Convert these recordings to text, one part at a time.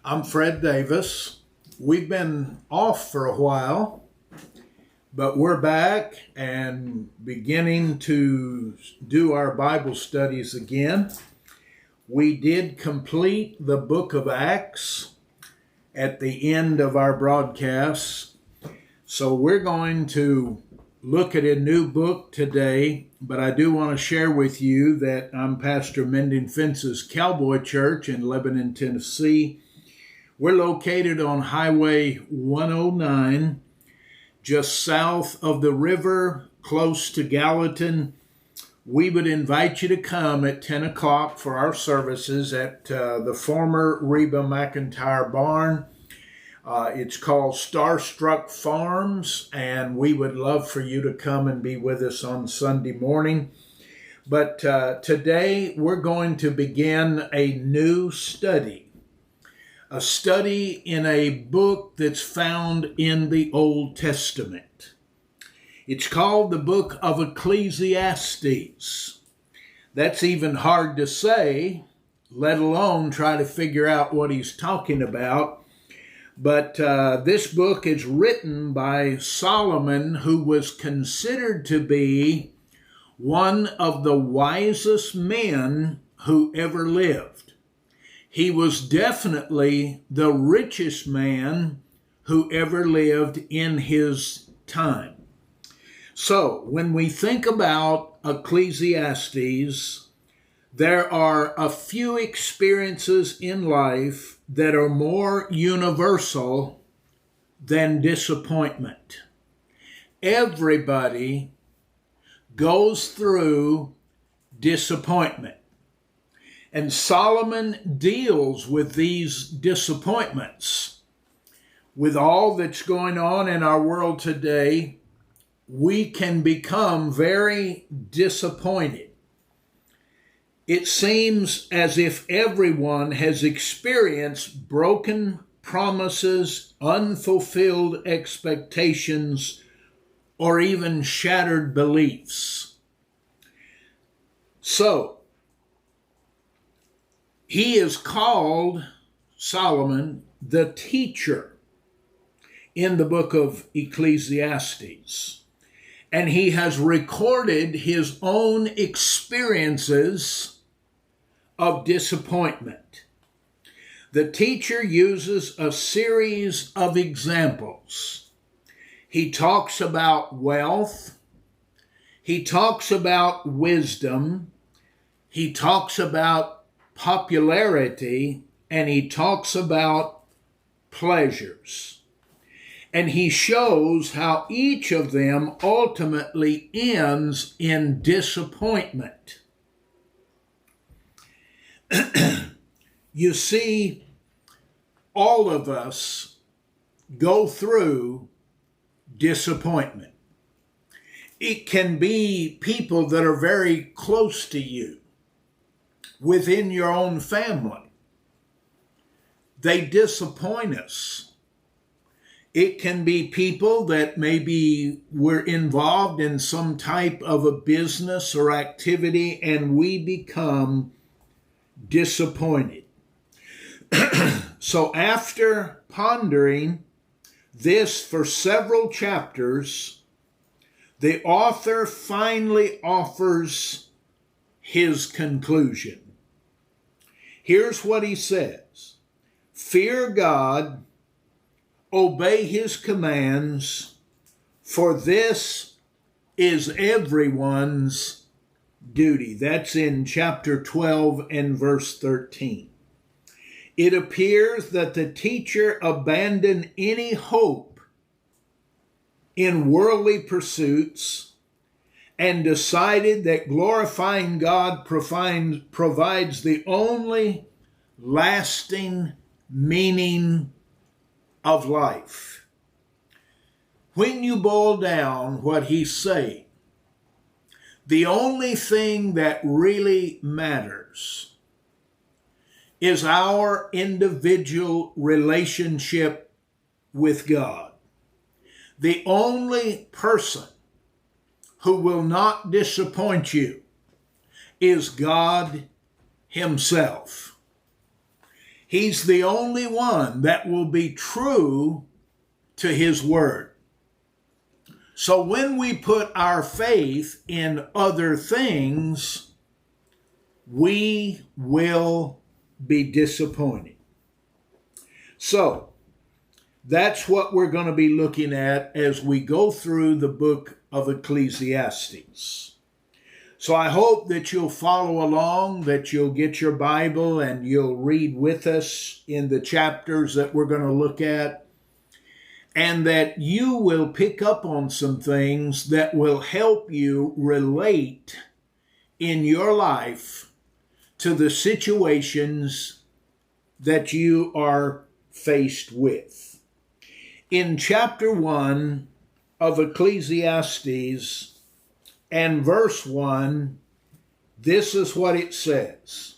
I'm Fred Davis. We've been off for a while, but we're back and beginning to do our Bible studies again. We did complete the book of Acts at the end of our broadcasts, so we're going to look at a new book today, but I do want to share with you that I'm Pastor Mending Fence's Cowboy Church in Lebanon, Tennessee. We're located on Highway 109, just south of the river, close to Gallatin. We would invite you to come at 10 o'clock for our services at the former Reba McIntyre barn. It's called Starstruck Farms, and we would love for you to come and be with us on Sunday morning. But today we're going to begin a new study. A study in a book that's found in the Old Testament. It's called the book of Ecclesiastes. That's even hard to say, let alone try to figure out what he's talking about. But this book is written by Solomon, who was considered to be one of the wisest men who ever lived. He was definitely the richest man who ever lived in his time. So when we think about Ecclesiastes, there are a few experiences in life that are more universal than disappointment. Everybody goes through disappointment. And Solomon deals with these disappointments. With all that's going on in our world today, we can become very disappointed. It seems as if everyone has experienced broken promises, unfulfilled expectations, or even shattered beliefs. So, he is called, Solomon, the teacher in the book of Ecclesiastes. And he has recorded his own experiences of disappointment. The teacher uses a series of examples. He talks about wealth. He talks about wisdom. He talks about popularity, and he talks about pleasures. And he shows how each of them ultimately ends in disappointment. You see, all of us go through disappointment. It can be people that are very close to you, within your own family. They disappoint us. It can be people that maybe we're involved in some type of a business or activity and we become disappointed. So after pondering this for several chapters, the author finally offers his conclusion. Here's what he says: fear God, obey his commands, for this is everyone's duty. That's in chapter 12 and verse 13. It appears that the teacher abandoned any hope in worldly pursuits and decided that glorifying God provides the only lasting meaning of life. When you boil down what he's saying, the only thing that really matters is our individual relationship with God. The only person who will not disappoint you is God himself. He's the only one that will be true to his word. So when we put our faith in other things, we will be disappointed. So that's what we're going to be looking at as we go through the book of Ecclesiastes. So I hope that you'll follow along, that you'll get your Bible and you'll read with us in the chapters that we're going to look at, and that you will pick up on some things that will help you relate in your life to the situations that you are faced with. In chapter 1 of Ecclesiastes and verse 1, this is what it says.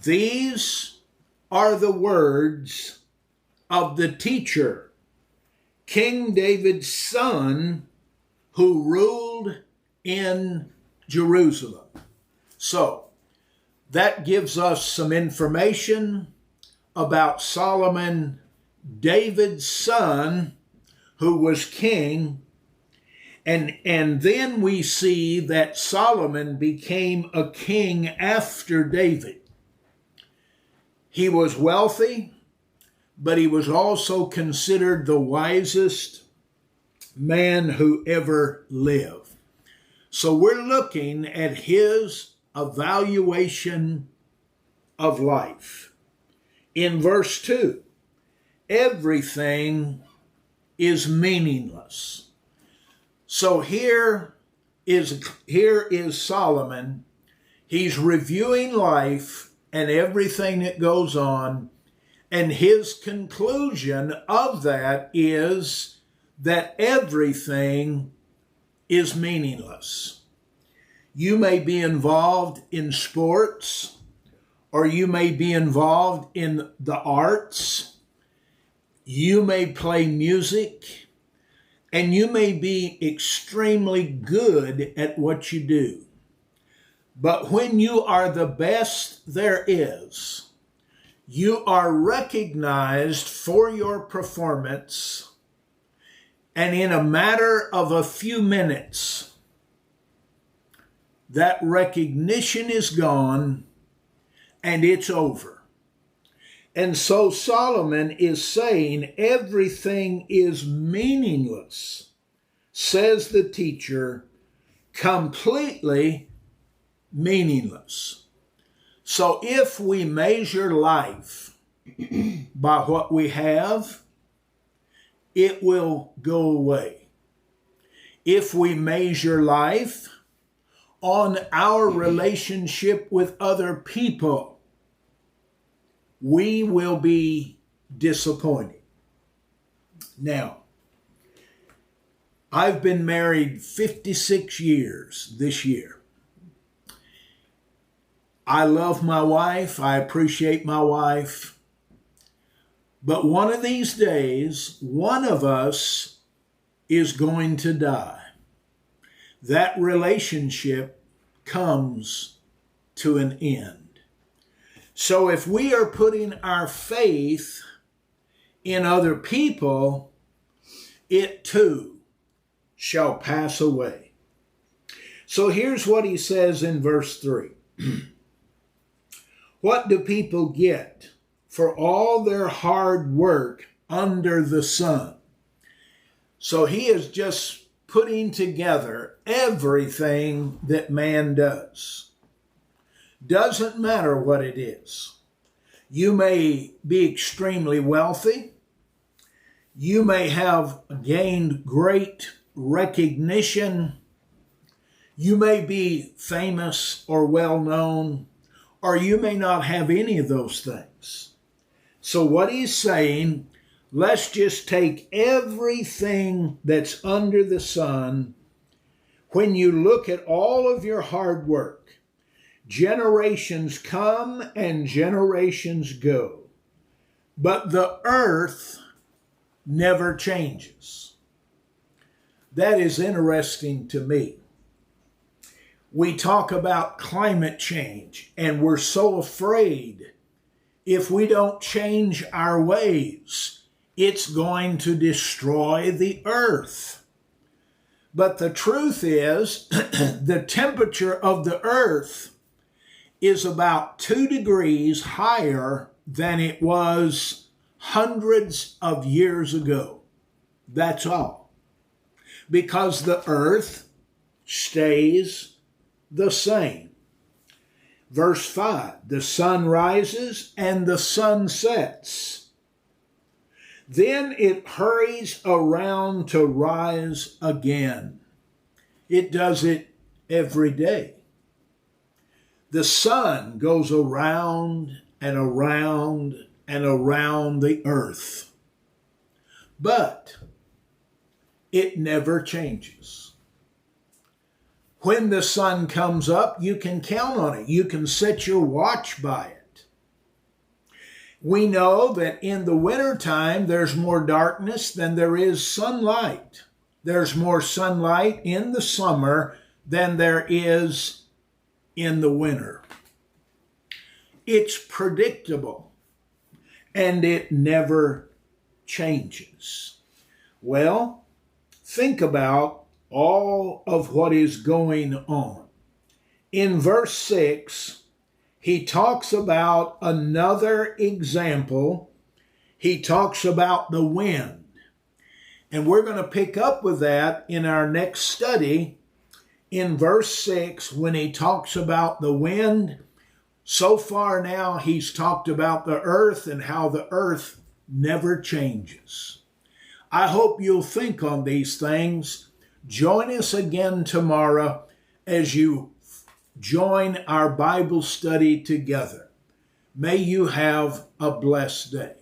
These are the words of the teacher, King David's son, who ruled in Jerusalem. So, that gives us some information about Solomon, David's son, who was king. And then we see that Solomon became a king after David. He was wealthy, but he was also considered the wisest man who ever lived. So we're looking at his evaluation of life. In verse 2, everything is meaningless. So here is Solomon. He's reviewing life and everything that goes on, and his conclusion of that is that everything is meaningless. You may be involved in sports, or you may be involved in the arts. You may play music, and you may be extremely good at what you do. But when you are the best there is, you are recognized for your performance, and in a matter of a few minutes, that recognition is gone and it's over. And so Solomon is saying everything is meaningless, says the teacher, completely meaningless. So if we measure life by what we have, it will go away. If we measure life on our relationship with other people, we will be disappointed. Now, I've been married 56 years this year. I love my wife. I appreciate my wife. But one of these days, one of us is going to die. That relationship comes to an end. So if we are putting our faith in other people, it too shall pass away. So here's what he says in verse 3. What do people get for all their hard work under the sun? So he is just putting together everything that man does. Doesn't matter what it is. You may be extremely wealthy. You may have gained great recognition. You may be famous or well known, or you may not have any of those things. So what he's saying, let's just take everything that's under the sun. When you look at all of your hard work, generations come and generations go, but the earth never changes. That is interesting to me. We talk about climate change, and we're so afraid if we don't change our ways, it's going to destroy the earth. But the truth is, the temperature of the earth is about 2 degrees higher than it was hundreds of years ago. That's all. Because the earth stays the same. Verse 5, the sun rises and the sun sets. Then it hurries around to rise again. It does it every day. The sun goes around and around and around the earth. But it never changes. When the sun comes up, you can count on it. You can set your watch by it. We know that in the wintertime, there's more darkness than there is sunlight. There's more sunlight in the summer than there is in the winter. It's predictable, and it never changes. Well, think about all of what is going on. In verse 6, he talks about another example. He talks about the wind. And we're going to pick up with that in our next study. In verse 6, when he talks about the wind, so far now he's talked about the earth and how the earth never changes. I hope you'll think on these things. Join us again tomorrow as you join our Bible study together. May you have a blessed day.